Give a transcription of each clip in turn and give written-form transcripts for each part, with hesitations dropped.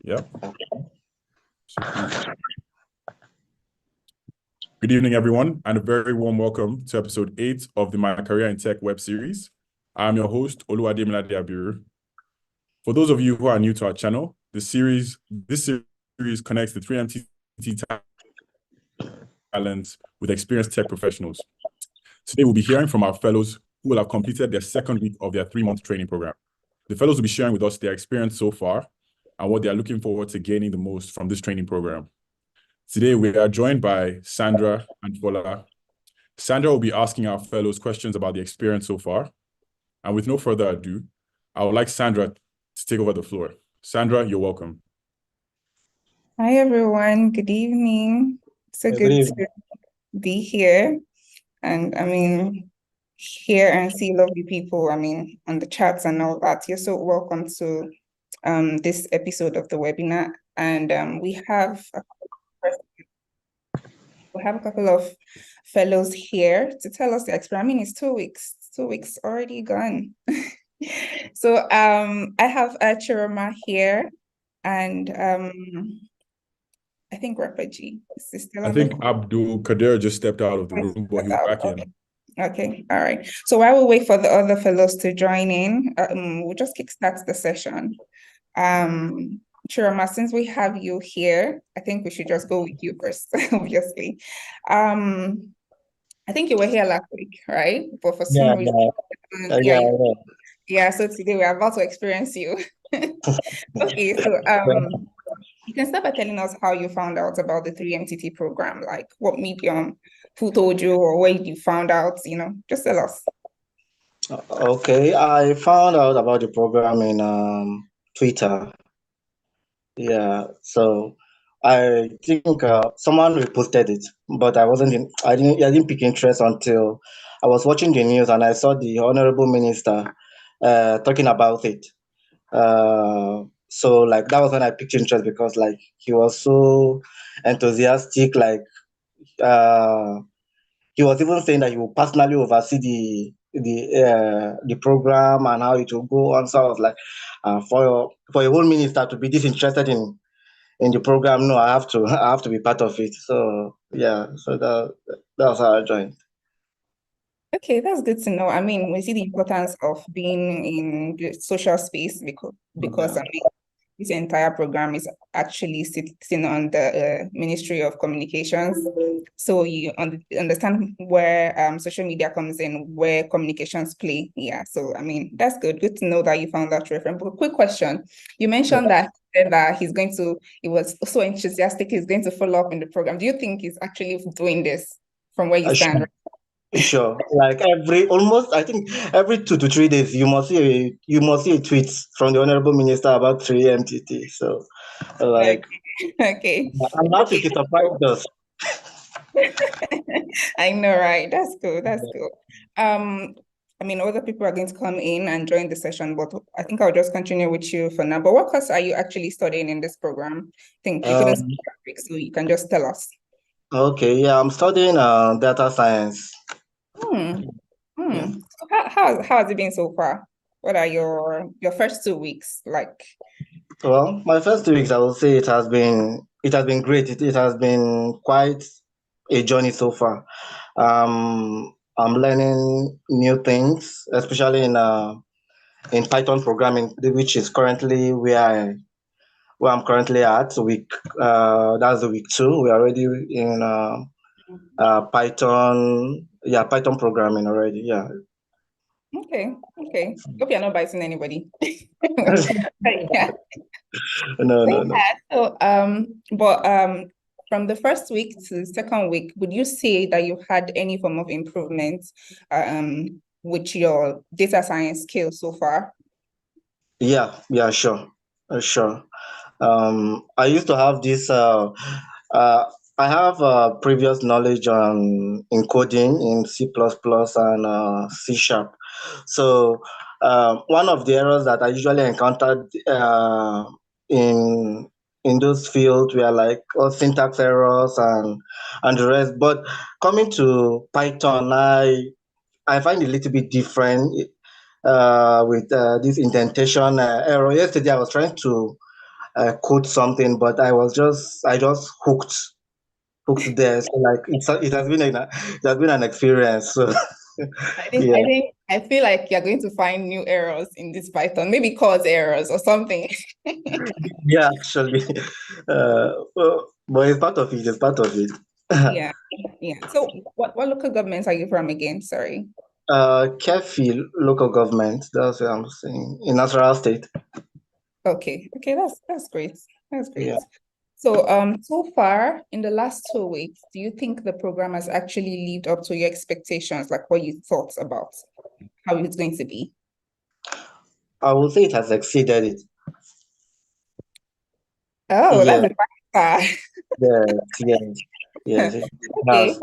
Yeah. Good evening, everyone, and a very warm welcome to episode 8 of the My Career in Tech web series. I'm your host, Oluwademilade Abiru. For those of you who are new to our channel, this series connects the 3MTT talents with experienced tech professionals. Today, we'll be hearing from our fellows who will have completed their second week of their 3-month training program. The fellows will be sharing with us their experience so far and what they are looking forward to gaining the most from this training program. Today, we are joined by Sandra and Fola. Sandra will be asking our fellows questions about the experience so far. And with no further ado, I would like Sandra to take over the floor. Sandra, you're welcome. Hi, everyone. Good evening. So Good good evening. to be here. And hear and see lovely people, on the chats and all that. You're so welcome to this episode of the webinar. And we have a couple of fellows here to tell us the experience. It's 2 weeks. 2 weeks already gone. So I have Chiroma here, and I think Rapaji is still I on the think Abdul Kader just stepped out of the room, but he'll be back in. Okay, all right. So while we wait for the other fellows to join in, we'll just kickstart the session. Chiroma, since we have you here, I think we should just go with you first, obviously. I think you were here last week, right? But for some reason, so today we're about to experience you. Okay, so you can start by telling us how you found out about the 3MTT program, like what medium, who told you, or where you found out, just tell us. Okay, I found out about the program in Twitter. Yeah, so I think someone reposted it, but I didn't pick interest until I was watching the news and I saw the Honorable Minister talking about it. So like that was when I picked interest because like he was so enthusiastic, like he was even saying that he will personally oversee the program and how it will go on. So I was like, for a whole minister to be disinterested in the program, no, I have to be part of it. So yeah, so that's how I joined. Okay, that's good to know. We see the importance of being in the social space because this entire program is actually sitting on the Ministry of Communications. So you understand where social media comes in, where communications play. Yeah, so that's good. Good to know that you found that reference. But a quick question. You mentioned that he was so enthusiastic, he's going to follow up in the program. Do you think he's actually doing this from where you stand? Sure. Like I think every 2 to 3 days, you must see a tweet from the Honorable Minister about 3MTT. So, like, okay. I'm happy to surprise us. I know, right? That's cool. That's cool. Other people are going to come in and join the session, but I think I'll just continue with you for now. But what course are you actually studying in this program? I think you couldn't speak Arabic, so you can just tell us. Okay, yeah, I'm studying data science. Yeah. How has it been so far? What are your first 2 weeks like? Well, my first 2 weeks, I will say it has been great. It has been quite a journey so far. I'm learning new things, especially in Python programming, which is currently where I'm currently at. That's the week 2. We're already in Python. Yeah, Python programming already. Yeah. Okay. Hope you're not biting anybody. Yeah. No. So, from the first week to the second week, would you say that you had any form of improvement with your data science skills so far? Yeah, sure. I used to have this. I have previous knowledge on encoding in C++ and C#. So one of the errors that I usually encountered in those fields were like syntax errors and the rest. But coming to Python, I find it a little bit different with this indentation error. Yesterday, I was trying to code something, but I just hooked there. So like it has been an experience. So yeah, I feel like you're going to find new errors in this Python, maybe cause errors or something. yeah, actually, but it's part of it. It's part of it. Yeah, yeah. So what local governments are you from again? Sorry. Kefi local government. That's what I'm saying in Nasarawa State. Okay, that's great. That's great. Yeah. So so far in the last 2 weeks, do you think the program has actually lived up to your expectations, like what you thought about how it's going to be? I would say it has exceeded it. Oh, Yeah, that's a fact. yes, yes, yes. It Okay, has.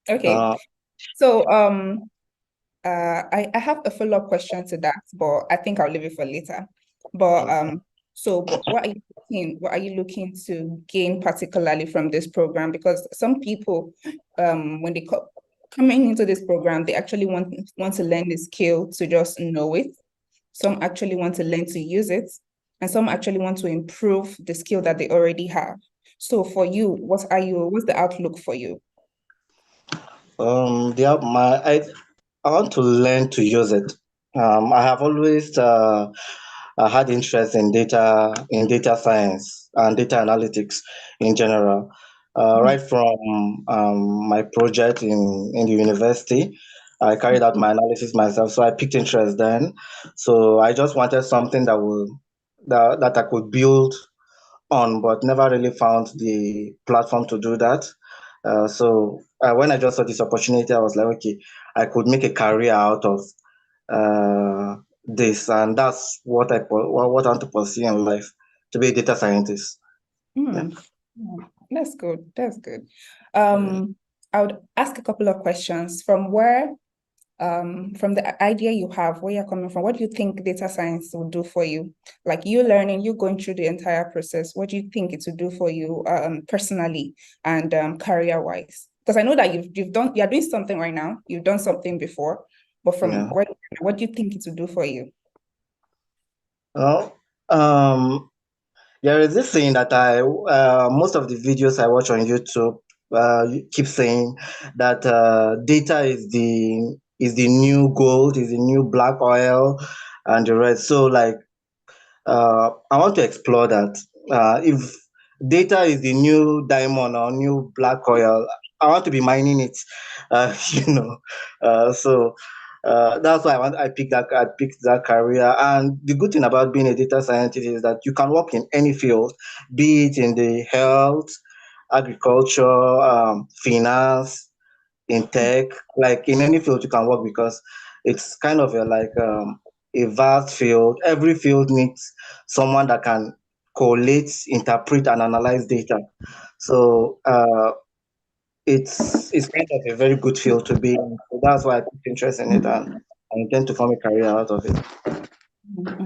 okay. Uh, So I have a follow-up question to that, but I think I'll leave it for later. But so what are you looking to gain particularly from this program? Because some people when they coming into this program, they actually want to learn the skill to just know it. Some actually want to learn to use it, and some actually want to improve the skill that they already have. So for you, what's the outlook for you? I want to learn to use it. I have always had interest in data science and data analytics in general. Right from my project in the university, I carried out my analysis myself, so I picked interest then. So I just wanted something that I could build on, but never really found the platform to do that. So when I just saw this opportunity, I was like, okay, I could make a career out of this, and that's what what I want to pursue in life, to be a data scientist. Yeah. That's good. That's good. I would ask a couple of questions from the idea you have, where you're coming from. What do you think data science will do for you? Like you learning, you going through the entire process. What do you think it will do for you personally and career-wise? Because I know that you're doing something right now. You've done something before, but from Yeah. what do you think it will do for you? Well, there is this thing that most of the videos I watch on YouTube keep saying that data is the new gold, is the new black oil, and the rest. So like I want to explore that. If data is the new diamond or new black oil, I want to be mining it. You know, that's why I picked that career. And the good thing about being a data scientist is that you can work in any field, be it in the health, agriculture, finance, in tech, like in any field you can work, because it's kind of a vast field. Every field needs someone that can collate, interpret, and analyze data. So it's kind of a very good field to be in. So that's why I took interest in it, and I intend to form a career out of it.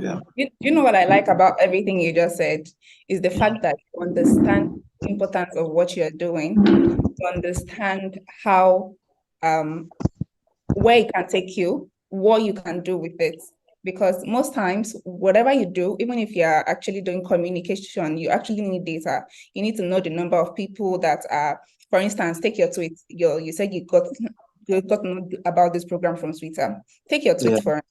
Yeah. You know what I like about everything you just said is the fact that you understand the importance of what you're doing, to understand how where it can take you, what you can do with it. Because most times, whatever you do, even if you're actually doing communication, you actually need data. You need to know the number of people that are, for instance, take your tweet. You said you got to know about this program from Twitter. Take your tweet Yeah. for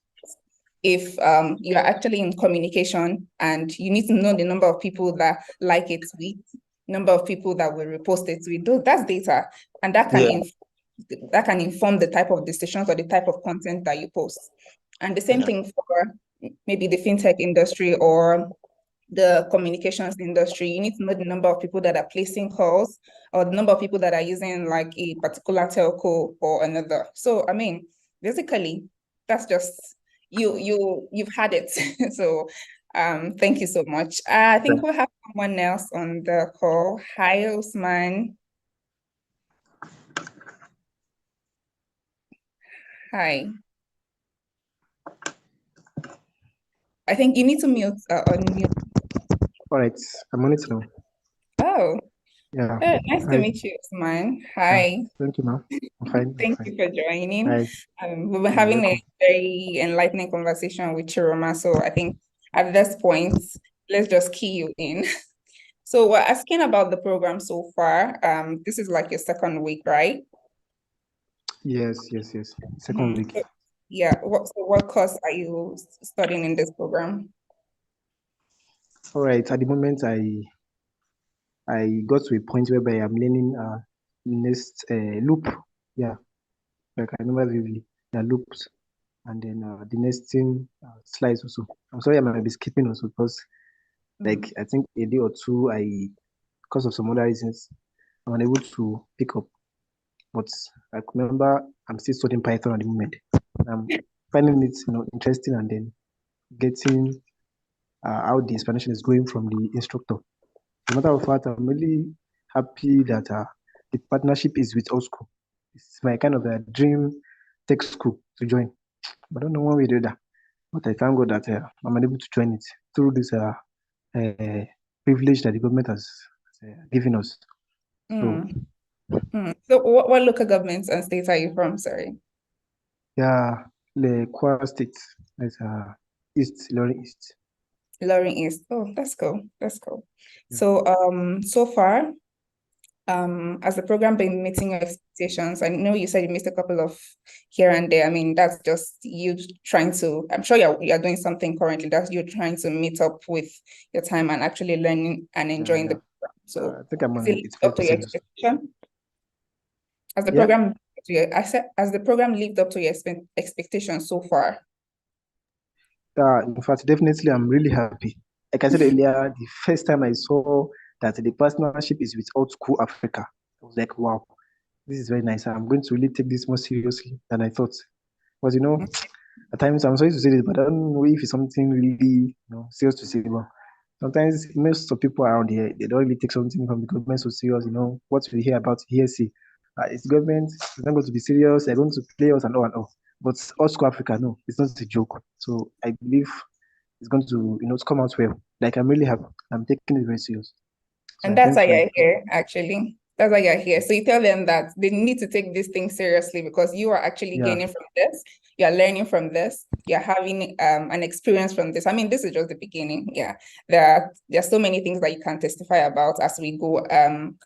if you are actually in communication and you need to know the number of people that like a tweet, number of people that will repost it tweet, that's data, and that can inform the type of decisions or the type of content that you post. And the same thing for maybe the fintech industry or the communications industry. You need to know the number of people that are placing calls or the number of people that are using like a particular telco or another. So I mean, basically, that's just you've had it. So thank you so much. I think we'll have someone else on the call. Hi, Usman. Hi. I think you need to unmute. All right, I'm on it now. Oh, Yeah. nice to meet you, Usman. Hi. Thank you, ma'am. I'm fine. Thank you for joining. Hi. We've been having a very enlightening conversation with Chiroma. So I think at this point, let's just key you in. So we're asking about the program so far. This is like your second week, right? Yes. Second week. So, yeah. What course are you studying in this program? All right. At the moment, I got to a point whereby I'm learning next loop. Yeah, like I remember vividly the loops, and then the nesting slides also. I'm sorry, I might be skipping also because like I think a day or two, because of some other reasons, I'm unable to pick up. But I remember I'm still studying Python at the moment. I'm finding it, interesting, and then getting how the explanation is going from the instructor. As a matter of fact, I'm really happy that the partnership is with Osco. It's my kind of a dream tech school to join. But I don't know when we do that. But I thank God that I'm able to join it through this privilege that the government has given us. So, So what local governments and states are you from? Sorry. yeah, the Kwara State is East, Lorry East. Loring East. Oh, that's cool. That's cool. Yeah. So so far, has the program been meeting your expectations? I know you said you missed a couple of here and there. I mean, that's just you trying to, I'm sure you're doing something currently. That's you trying to meet up with your time and actually learning and enjoying the program. So I think I'm has on it lived up to your 85%. expectation? Has the Yeah. program has the program lived up to your expectations so far? In fact, definitely, I'm really happy. Like I said earlier, the first time I saw that the partnership is with Old School Africa, I was like, wow, this is very nice. I'm going to really take this more seriously than I thought. Because, at times I'm sorry to say this, but I don't know if it's something really, serious to say. But sometimes most of people around here, they don't really take something from the government so serious. What we hear about here, see, it's government, it's not going to be serious, they're going to play us and all and all. But Old School Africa, no, it's not a joke. So I believe it's going to, to come out well. Like I'm really happy. I'm taking it very serious. So And I that's why thank you. you're here, actually. That's why you're here. So you tell them that they need to take this thing seriously because you are actually Yeah. gaining from this. You're learning from this. You're having an experience from this. I mean, this is just the beginning. Yeah. There are so many things that you can testify about as we go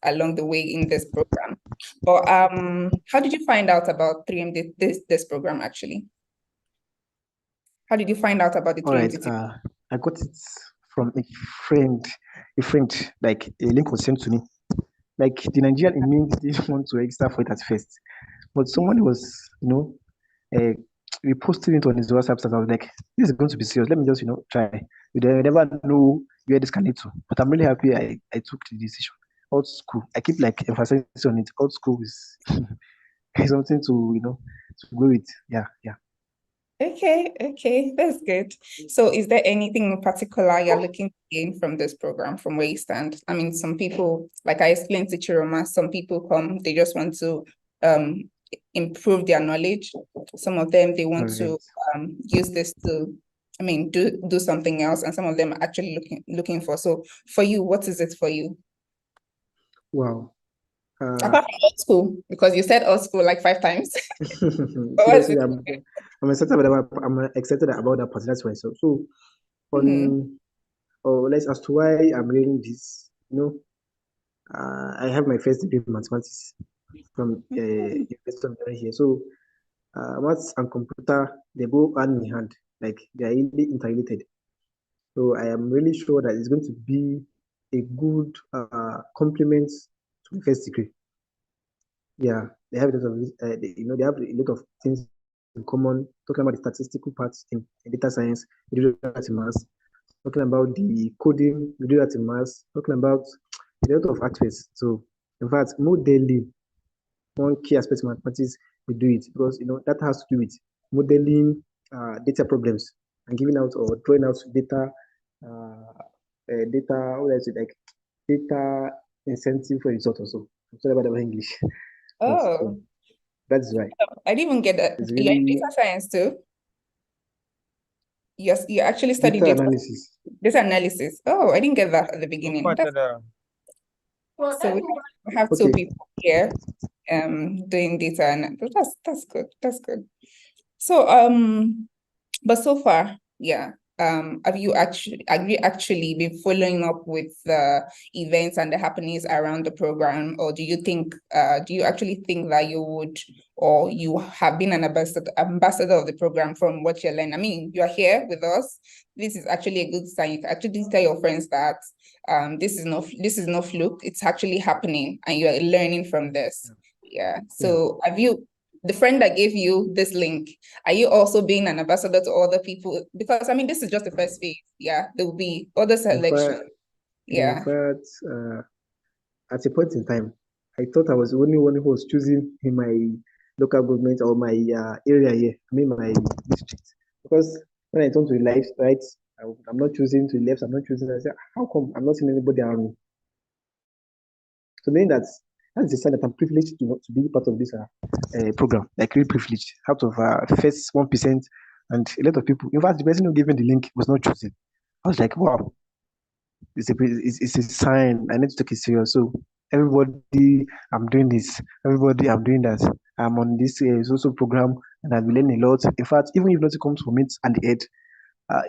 along the way in this program. But how did you find out about 3M, this program actually? How did you find out about the All right. 3M? I got it from a friend. Like a link was sent to me. Like the Nigerian in me didn't want to register for it at first, but someone was, uh, reposting it on his WhatsApp status. I was like, this is going to be serious. Let me just, try. You never know where this can lead to. But I'm really happy I took the decision. Old school. I keep like emphasizing on it. Old school is is something to go with. Yeah. Okay, that's good. So is there anything in particular you're looking to gain from this program from where you stand? I mean, some people, like I explained to Chiroma, some people come, they just want to improve their knowledge. Some of them, they want to use this to, I mean, do something else, and some of them are actually looking for. So for you, what is it for you? Wow. Apart from old school, because you said old school like 5 times. Seriously, I'm excited about that part. That's why. So let's as to why I'm reading this. I have my first degree in mathematics from University of Ibadan here. So maths and computer, they go hand in hand, like they are really interrelated. So I am really sure that it's going to be a good complement to the first degree. Yeah, they have a lot of they have a lot of things in common. Talking about the statistical parts in data science, we do that in maths. Talking about the coding, we do that in maths. Talking about a lot of aspects. So in fact, modeling, one key aspect of mathematics, we do it because that has to do with modeling data problems and giving out or drawing out data data, what is it, like data incentive for result also. I'm sorry about that in English. Oh, That's right. I didn't even get that. It's You're in really data science too? Yes, you actually studied data analysis. data analysis. Oh, I didn't get that at the beginning. So we have two Okay. people here doing data, and that's good. That's good. So but so far, yeah, have you actually been following up with the events and the happenings around the program, or do you actually think that you would, or you have been an ambassador of the program from what you're learning? I mean, you're here with us. This is actually a good sign. You can actually tell your friends that this is no fluke. It's actually happening, and you're learning from this. Yeah. So the friend that gave you this link, are you also being an ambassador to other people? Because I mean, this is just the first phase. Yeah, there will be other selection. In fact, at a point in time, I thought I was the only one who was choosing in my local government or my area here. I mean, my district. Because when I turn to the left, right, I'm not choosing to the left. I'm not choosing. I said, how come I'm not seeing anybody around me? So meaning that's the sign that I'm privileged to be part of this program, like really privileged, out of first 1%, and a lot of people. In fact, the person who gave me the link was not chosen. I was like, wow, it's a sign. I need to take it serious. So everybody, I'm doing this. Everybody, I'm doing that. I'm on this social program, and I've been learning a lot. In fact, even if nothing comes from it at the end,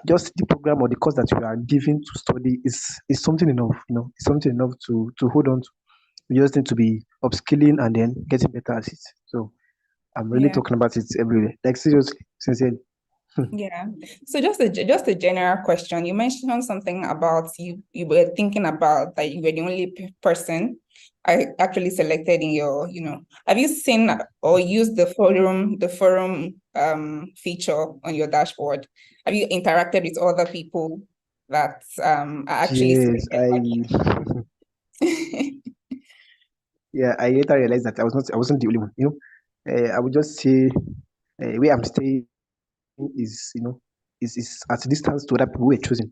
just the program or the course that you are given to study is something enough. It's something enough to hold on to. You just need to be upskilling and then getting better at it. So I'm really talking about it every day. Like seriously, sincerely. Yeah. So just a general question. You mentioned something about you were thinking about that you were the only person I actually selected in your, have you seen or used the forum feature on your dashboard? Have you interacted with other people that are actually Yes, I later realized that I wasn't the only one. I would just say where I'm staying is at a distance to other people who are choosing.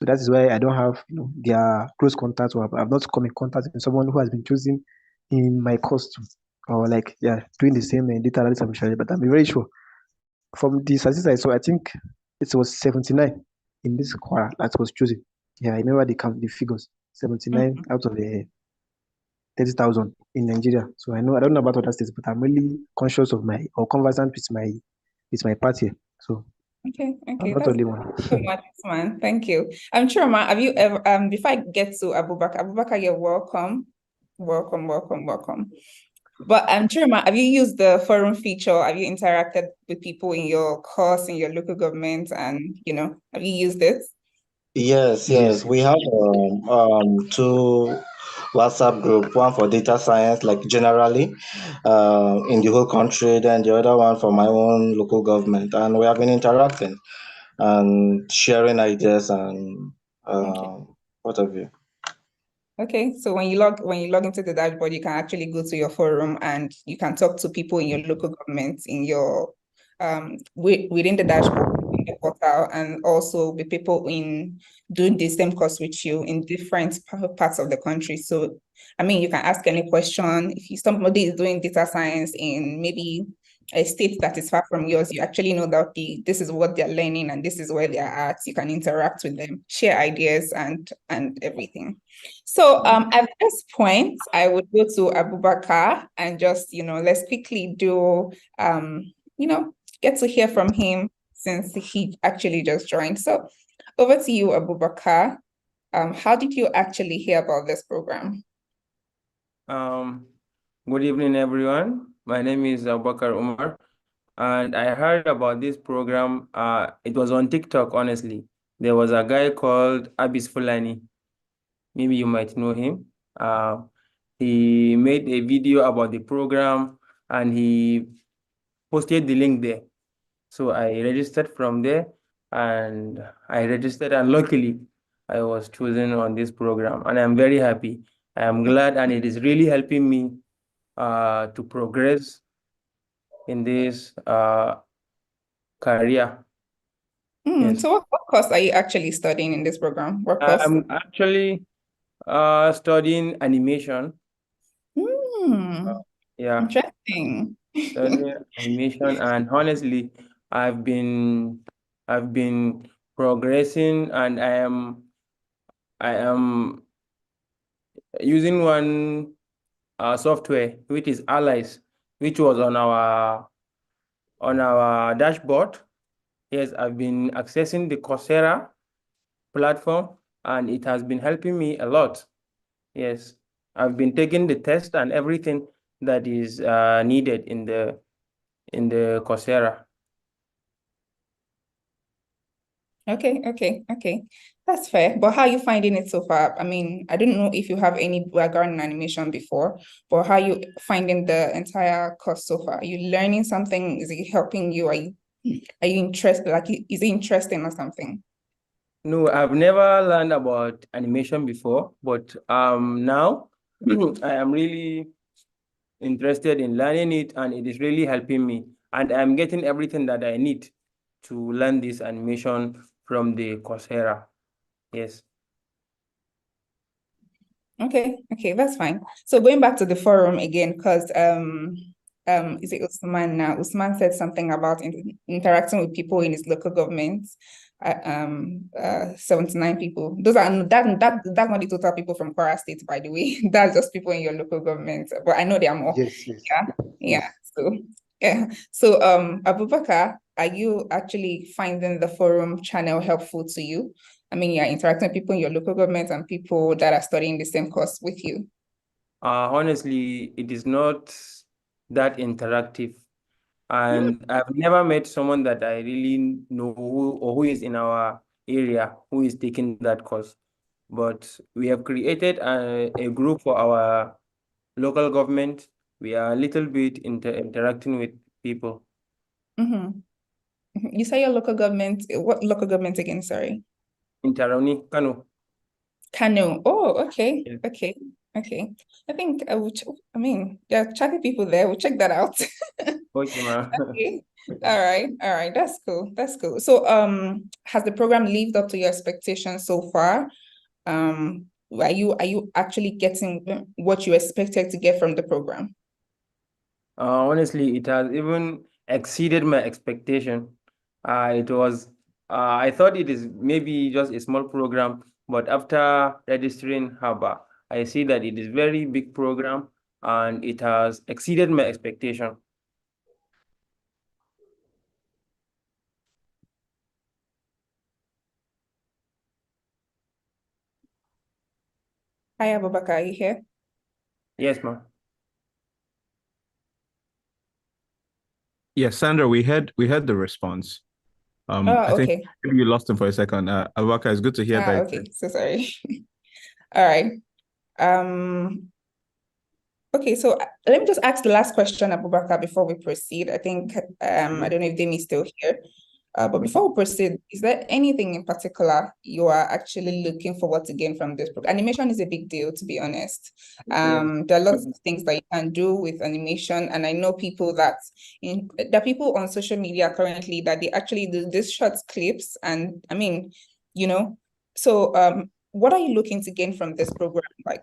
So that is why I don't have their close contact, or I've not come in contact with someone who has been choosing in my course too, or like doing the same data analysis and machine learning. But I'm very sure from the statistics I saw, I think it was 79 in this quarter that was chosen. Yeah, I remember the figures. 79 out of the 30,000 in Nigeria. So I don't know about other states, but I'm really conscious of or conversant with my party. So Okay, I'm not that's only one. so much, man. Thank you. I'm sure, man. Have you ever before I get to Abubakar, you're welcome. Welcome. But I'm sure, man, have you used the forum feature? Have you interacted with people in your course, in your local government, and have you used it? Yes, Yes. we have two WhatsApp group, one for data science, like generally, in the whole country, then the other one for my own local government, and we have been interacting and sharing ideas and Okay. what have you. Okay, so when you log into the dashboard, you can actually go to your forum and you can talk to people in your local government in your within the dashboard, in the portal, and also with people in doing the same course with you in different parts of the country. So I mean, you can ask any question. If somebody is doing data science in maybe a state that is far from yours, you actually know that this is what they're learning and this is where they're at. You can interact with them, share ideas and everything. So at this point, I would go to Abubakar and just, let's quickly do, get to hear from him since he actually just joined. So over to you, Abubakar. How did you actually hear about this program? Good evening, everyone. My name is Abubakar Umar, and I heard about this program. It was on TikTok, honestly. There was a guy called Abis Fulani. Maybe you might know him. He made a video about the program and he posted the link there. So I registered from there and luckily I was chosen on this program and I'm very happy. I am glad and it is really helping me to progress in this career. Yes. So what course are you actually studying in this program? What course? I'm actually studying animation. Yeah. Interesting. Studying animation and honestly, I've been progressing and I am using one software which is Allies, which was on our dashboard. Yes, I've been accessing the Coursera platform, and it has been helping me a lot. Yes, I've been taking the test and everything that is needed in the Coursera. Okay. That's fair. But how are you finding it so far? I mean, I don't know if you have any background in animation before, but how are you finding the entire course so far? Are you learning something? Is it helping you? Are you interested? Like, is it interesting or something? No, I've never learned about animation before, but now I am really interested in learning it, and it is really helping me. And I'm getting everything that I need to learn this animation from the Coursera. Yes. Okay, that's fine. So going back to the forum again, because is it Usman now? Usman said something about interacting with people in his local government. 79 people. Those are that's not the total people from Kwara State, by the way. That's just people in your local government. But I know there are more. Yes. Yeah. Yes. So Abubakar, are you actually finding the forum channel helpful to you? I mean, you're interacting with people in your local government and people that are studying the same course with you. Honestly, it is not that interactive. And I've never met someone that I really know who is in our area who is taking that course. But we have created a group for our local government. We are a little bit interacting with people. Mm-hmm. You say your local government, what local government again? Sorry. In Tarauni, Kano. Kano. Oh, okay. Yeah. Okay. I think I mean, there are chatty people there. We'll check that out. Okay, ma. Okay. All right. That's cool. So, has the program lived up to your expectations so far? Are you actually getting what you expected to get from the program? Honestly, it has even exceeded my expectation. It was, I thought it is maybe just a small program, but after registering Haba, I see that it is very big program and it has exceeded my expectation. Hi, Abubakar, are you here? Yes, ma'am. Yes, Sandra, we had the response. I think Okay. maybe you lost him for a second. Awaka, it's good to hear that. Okay. So sorry. All right. Okay, so let me just ask the last question, Abubakar, before we proceed. I think I don't know if Demi is still here. But before we proceed, is there anything in particular you are actually looking forward to gain from this program? Animation is a big deal, to be honest. There are lots of things that you can do with animation, and I know there are people on social media currently that they actually do these short clips, and I mean, so what are you looking to gain from this program? Like,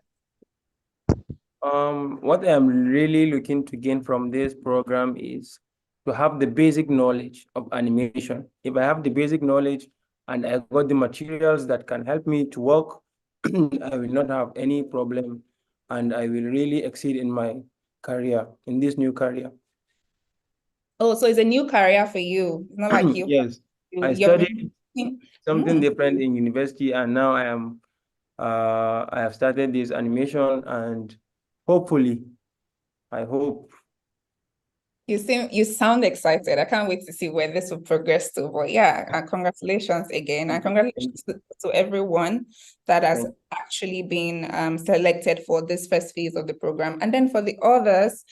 What I'm really looking to gain from this program is to have the basic knowledge of animation. If I have the basic knowledge and I got the materials that can help me to work, I will not have any problem and I will really exceed in my career, in this new career. oh, so it's a new career for you. It's not like Yes, I you're studied something different in university and now I have started this animation and hopefully, I hope. You sound excited. I can't wait to see where this will progress to. But yeah, and congratulations again. And congratulations to everyone that has actually been selected for this first phase of the program. And then for the others,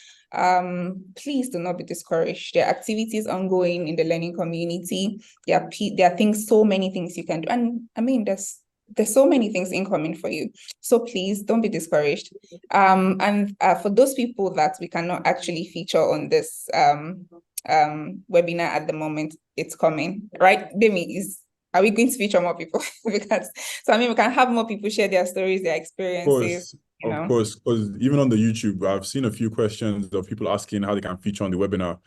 please do not be discouraged. There are activities ongoing in the learning community. There are things, so many things you can do. And I mean, there's so many things incoming for you. So please don't be discouraged. And for those people that we cannot actually feature on this webinar at the moment, it's coming, right? Demi, are we going to feature more people? Because I mean, we can have more people share their stories, their experiences. Of course, because even on the YouTube, I've seen a few questions of people asking how they can feature on the webinar.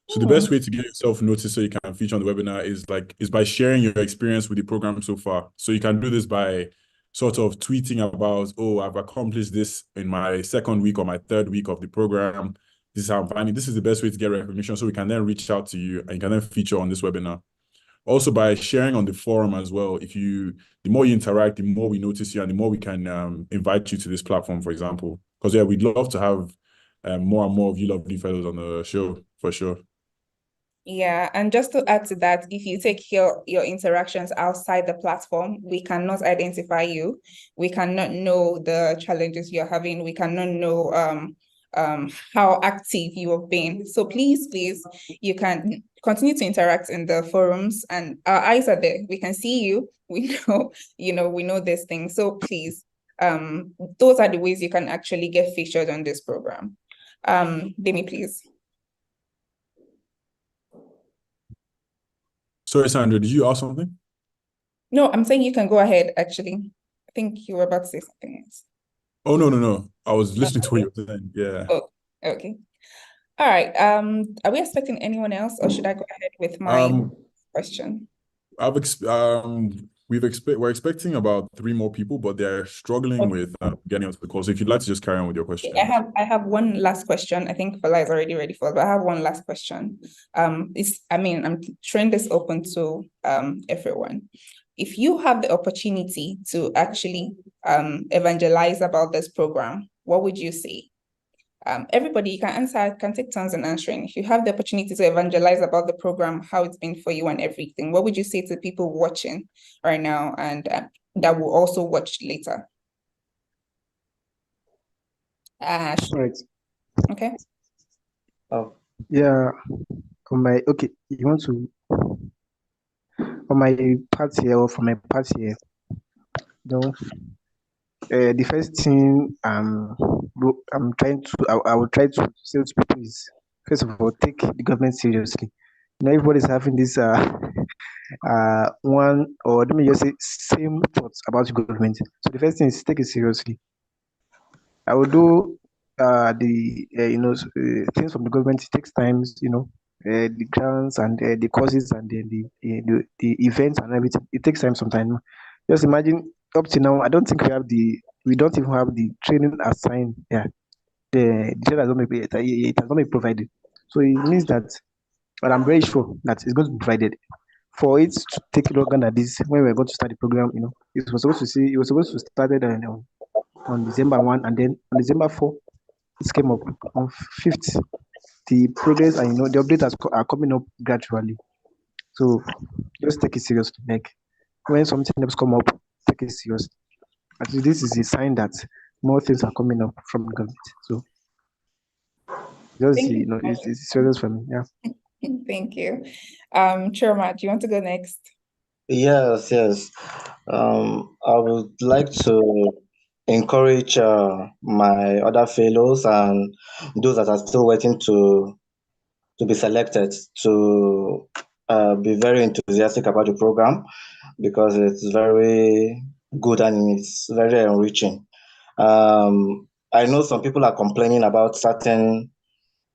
So the best way to get yourself noticed so you can feature on the webinar is by sharing your experience with the program so far. So you can do this by sort of tweeting about, oh, I've accomplished this in my second week or my third week of the program. This is how I'm finding. This is the best way to get recognition. So we can then reach out to you and you can then feature on this webinar. Also, by sharing on the forum as well, the more you interact, the more we notice you, and the more we can invite you to this platform, for example. Because yeah, we'd love to have more and more of you lovely fellows on the show, for sure. Yeah, and just to add to that, if you take your interactions outside the platform, we cannot identify you. We cannot know the challenges you're having. We cannot know how active you have been. So please, you can continue to interact in the forums, and our eyes are there. We can see you. We know, we know this thing. So please, those are the ways you can actually get featured on this program. Demi, please. Sorry, Sandra, did you ask something? No, I'm saying you can go ahead, actually. I think you were about to say something else. Oh, no. I was listening to what you were saying. Yeah. Oh, okay. All right. Are we expecting anyone else, or should I go ahead with my question? We're expecting about 3 more people, but they're struggling with getting onto the call. So if you'd like to just carry on with your question. I have one last question. I think Fela is already ready for it, but I have one last question. I'm throwing this open to everyone. If you have the opportunity to actually evangelize about this program, what would you say? Everybody, you can answer, can take turns in answering. If you have the opportunity to evangelize about the program, how it's been for you and everything, what would you say to people watching right now and that will also watch later? Ash. Right. Okay. Oh, Yeah. You want to on my part here or from my part here, the first thing I'm trying to I will try to say to people is, first of all, take the government seriously. Everybody's having this one, or let me just say, same thoughts about the government. So the first thing is take it seriously. I will do the things from the government. It takes time, the grants and the courses and then the events and everything. It takes time sometimes. Just imagine, up to now, I don't think we don't even have the training assigned. Yeah, the training has not been, it has not been provided. So it means that, but I'm very sure that it's going to be provided. For it to take longer than this, when we're going to start the program, it was supposed to start on December 1, and then on December 4, it came up. On 5th, the progress and the updates are coming up gradually. So just take it seriously. Like when something else come up, take it seriously. Actually, this is a sign that more things are coming up from the government. So just it's serious for me. Yeah. Thank you. Chiroma, do you want to go next? yes. I would like to encourage my other fellows and those that are still waiting to be selected to be very enthusiastic about the program, because it's very good and it's very enriching. I know some people are complaining about certain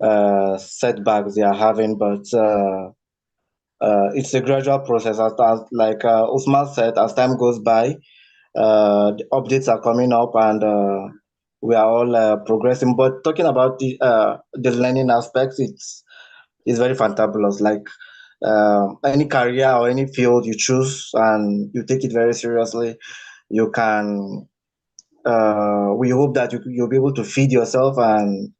setbacks they are having, but it's a gradual process. As like Usman said, as time goes by, the updates are coming up and we are all progressing. But talking about the learning aspects, it's very fantabulous. Like any career or any field you choose and you take it very seriously, you can. We hope that you'll be able to feed yourself and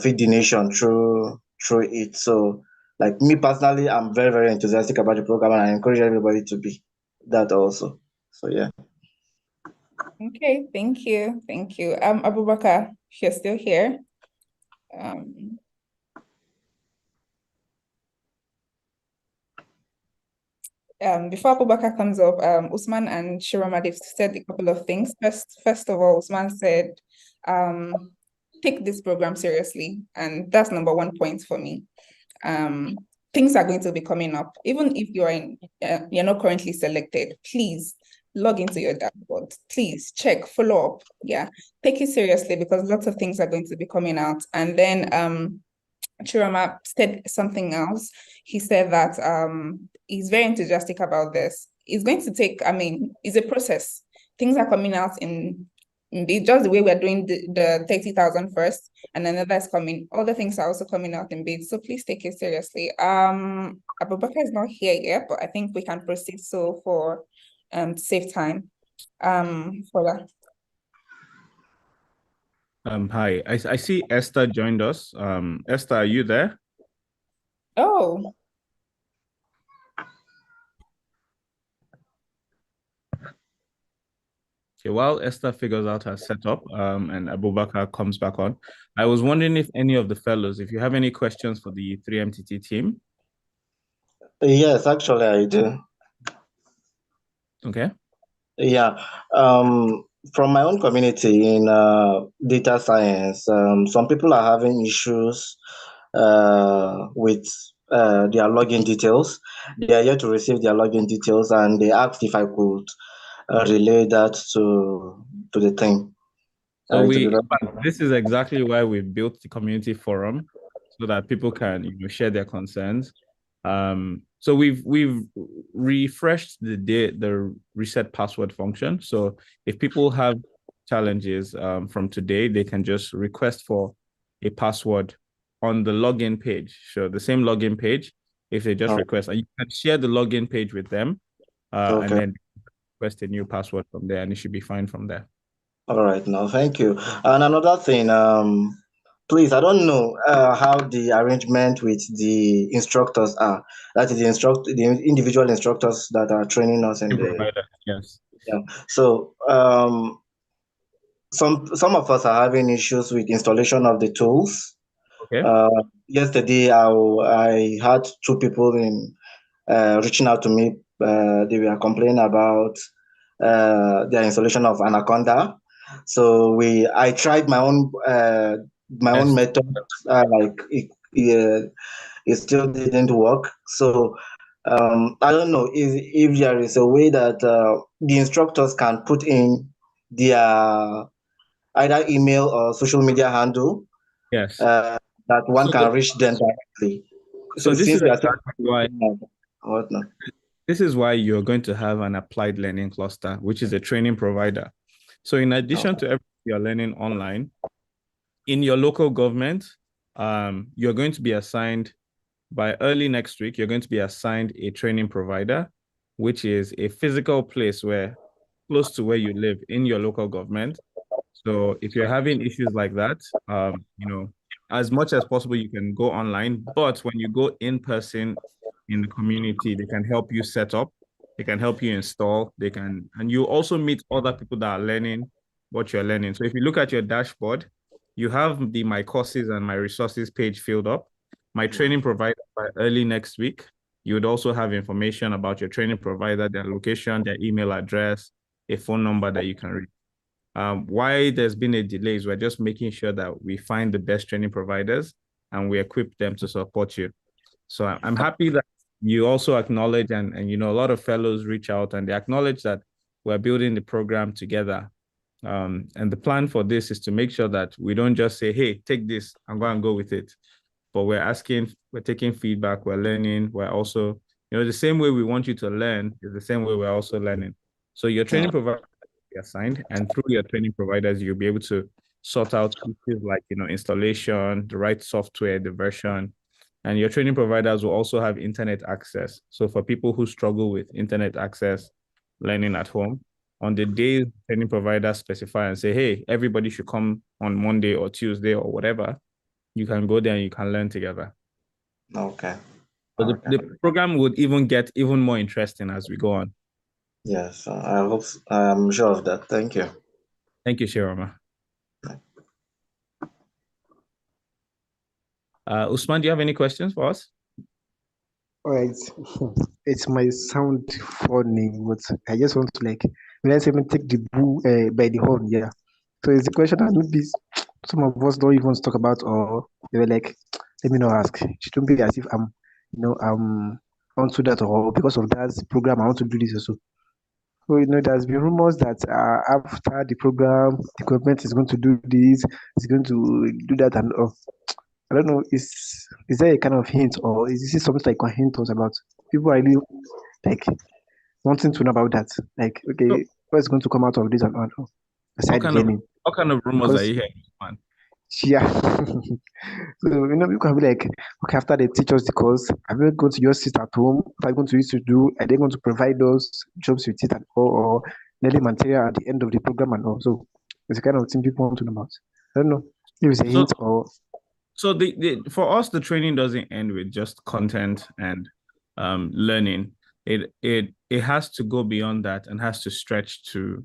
feed the nation through it. So, like me personally, I'm very, very enthusiastic about the program, and I encourage everybody to be that also. So yeah. Okay, thank you. Abubakar, if you're still here. Before Abubakar comes up, Usman and Shirama, they've said a couple of things. First of all, Usman said, take this program seriously, and that's number 1 point for me. Things are going to be coming up. Even if you're not currently selected, please log into your dashboard. Please check, follow up. Yeah, take it seriously, because lots of things are going to be coming out. And then Chiroma said something else. He said that he's very enthusiastic about this. It's going to take, it's a process. Things are coming out in just the way we're doing the 30,000 first, and another is coming. Other things are also coming out in bid, so please take it seriously. Abubakar is not here yet, but I think we can proceed so for to save time. For that. Hi, I see Esther joined us. Esther, are you there? Oh, Okay, while Esther figures out her setup, and Abubakar comes back on, I was wondering if any of the fellows, if you have any questions for the 3MTT team. Yes, actually, I do. Okay. Yeah. From my own community in data science, some people are having issues with their login details. They are yet to receive their login details, and they asked if I could relay that to the team. So To the this is exactly why we built the community forum, so that people can share their concerns. So we've refreshed the reset password function. So if people have challenges from today, they can just request for a password on the login page. So the same login page, if they just request, and you can share the login page with them, and then request a new password from there, and it should be fine from there. All right, now thank you. And another thing, please, I don't know how the arrangement with the instructors are. That is the individual instructors that are training us in the Provider, yes. Yeah. So some of us are having issues with installation of the tools. Okay. Yesterday, I had two people in reaching out to me. They were complaining about their installation of Anaconda. So I tried my own method. It still didn't work. So I don't know if there is a way that the instructors can put in their either email or social media handle. Yes. That one can reach them directly. So this is exactly why whatnot. This is why you're going to have an applied learning cluster, which is a training provider. So in addition to everything you're learning online, in your local government, you're going to be assigned by early next week, you're going to be assigned a training provider, which is a physical place close to where you live in your local government. So if you're having issues like that, as much as possible, you can go online. But when you go in person in the community, they can help you set up, they can help you install, and you also meet other people that are learning what you're learning. So if you look at your dashboard, you have the My Courses and My Resources page filled up. My training provider by early next week, you would also have information about your training provider, their location, their email address, a phone number that you can reach. Why there's been a delay is we're just making sure that we find the best training providers and we equip them to support you. So I'm happy that you also acknowledge and a lot of fellows reach out and they acknowledge that we're building the program together. And the plan for this is to make sure that we don't just say, hey, take this and go with it. But we're taking feedback, we're learning, we're also, the same way we want you to learn is the same way we're also learning. So your training provider assigned, and through your training providers, you'll be able to sort out issues like installation, the right software, the version, and your training providers will also have internet access. So for people who struggle with internet access, learning at home, on the days training providers specify and say, hey, everybody should come on Monday or Tuesday or whatever, you can go there and you can learn together. Okay. So the program would even get even more interesting as we go on. Yes, I'm sure of that. Thank you. Thank you, Shiroma. Usman, do you have any questions for us? All right. It might sound funny, but I just want to let's even take the bull by the horn. Yeah. So it's the question that maybe some of us don't even talk about, or they were like, let me not ask. It shouldn't be as if I'm onto that, or because of that program, I want to do this also. So, there's been rumors that after the program, the government is going to do this, is going to do that, and I don't know, is there a kind of hint, or is this something like a hint us about? People are really like wanting to know about that. Like, okay, what's going to come out of this and all? aside gaming. What kind of rumors Because are you hearing, man? yeah. So you can be like, okay, after they teach us the course, are we going to just sit at home? What are we going to use to do? Are they going to provide us jobs with it and all, or learning material at the end of the program and all? So it's the kind of thing people want to know about. I don't know if it's a So hint or So for us, the training doesn't end with just content and learning. It has to go beyond that and has to stretch to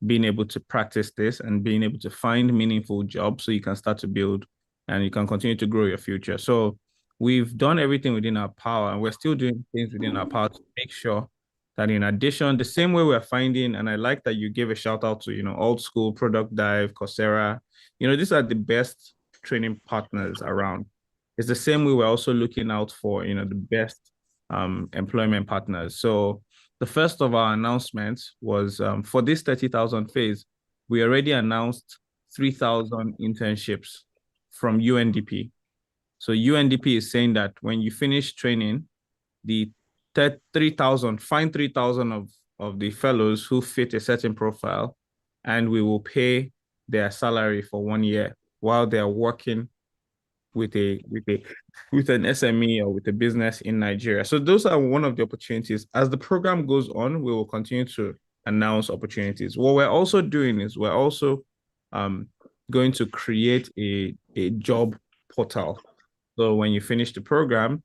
being able to practice this and being able to find meaningful jobs so you can start to build and you can continue to grow your future. So we've done everything within our power and we're still doing things within our power to make sure that in addition, the same way we're finding, and I like that you gave a shout out to, Old School, Product Dive, Coursera, these are the best training partners around. It's the same way we're also looking out for, the best employment partners. So the first of our announcements was for this 30,000 phase, we already announced 3,000 internships from UNDP. So UNDP is saying that when you finish training, the 3,000, find 3,000 of the fellows who fit a certain profile, and we will pay their salary for 1 year while they're working with an SME or with a business in Nigeria. So those are one of the opportunities. As the program goes on, we will continue to announce opportunities. What we're also doing is we're also going to create a job portal. So when you finish the program,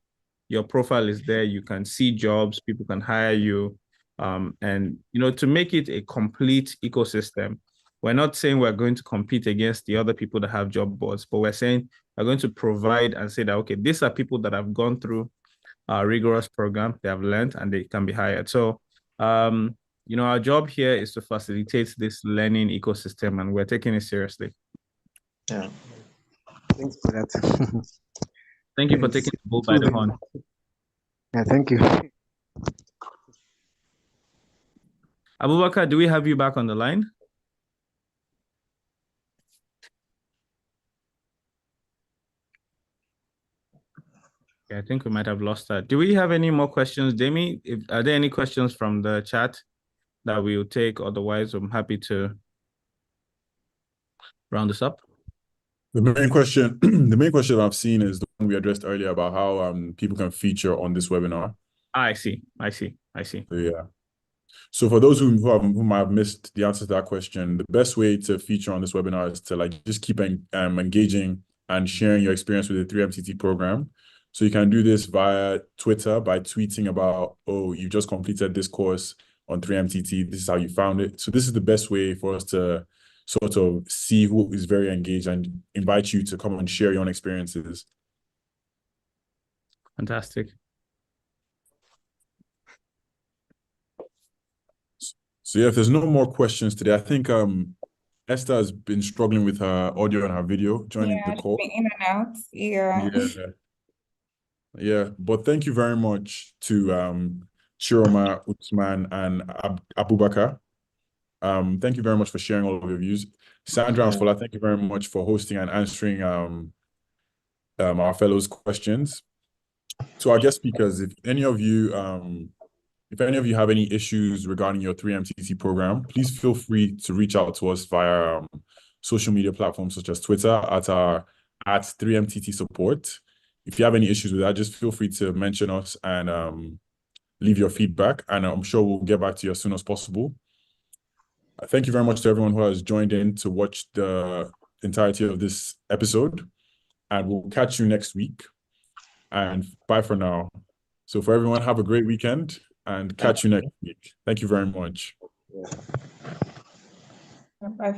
your profile is there. You can see jobs, people can hire you. And to make it a complete ecosystem, we're not saying we're going to compete against the other people that have job boards, but we're saying we're going to provide and say that, okay, these are people that have gone through a rigorous program, they have learned, and they can be hired. So, our job here is to facilitate this learning ecosystem, and we're taking it seriously. Yeah. thanks for that. Thank you for taking the bull by the horn. Yeah, thank you. Abubakar, do we have you back on the line? Yeah, I think we might have lost that. Do we have any more questions, Jamie? Are there any questions from the chat that we will take? Otherwise, I'm happy to round this up. The main question I've seen is the one we addressed earlier about how people can feature on this webinar. I see. So, yeah. So for those who might have missed the answer to that question, the best way to feature on this webinar is to just keep engaging and sharing your experience with the 3MTT program. So you can do this via Twitter by tweeting about, oh, you just completed this course on 3MTT. This is how you found it. So this is the best way for us to sort of see who is very engaged and invite you to come and share your own experiences. Fantastic. So yeah, if there's no more questions today, I think Esther has been struggling with her audio and her video joining the call. In and out. Yeah. Yeah. But thank you very much to Chiroma, Usman, and Abubakar. Thank you very much for sharing all of your views. Sandra and Fola, thank you very much for hosting and answering our fellows' questions. To our guest speakers, if any of you have any issues regarding your 3MTT program, please feel free to reach out to us via social media platforms such as Twitter at 3MTT support. If you have any issues with that, just feel free to mention us and leave your feedback, and I'm sure we'll get back to you as soon as possible. Thank you very much to everyone who has joined in to watch the entirety of this episode, and we'll catch you next week. And bye for now. So for everyone, have a great weekend and catch you next week. Thank you very much. Bye.